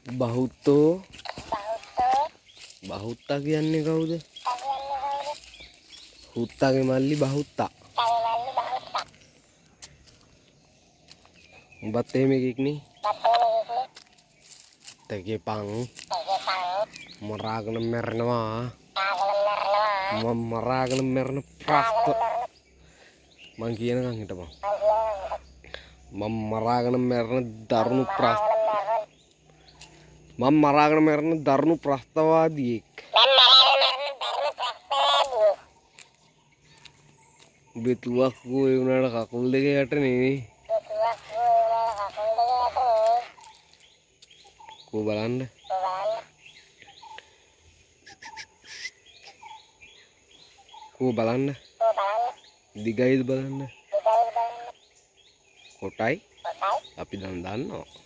බහුත්තෝ බහුත්තා කියන්නේ කවුද? හුත්තාගේ මල්ලි බහුත්තා. උඹත් එහෙම එකෙක් නේ. තගේ පං මරාගෙන මැරෙනවා. මම මරාගෙන මැරෙන ප්‍රස්ත මං කියනකම් හිටපන්. මම මරාගෙන මැරෙන දරුණු ප්‍රස්ත මම මරාගෙන මැරෙන දරුණු ප්‍රස්තවාදියෙක්. බෙතුවක් ඒ උනාට කකුල් දෙක යට නේ. කෝ බලන්න. කෝ බලන්න. දිගයිද බලන්න. කොටයි අපි දැන් දන්නවා.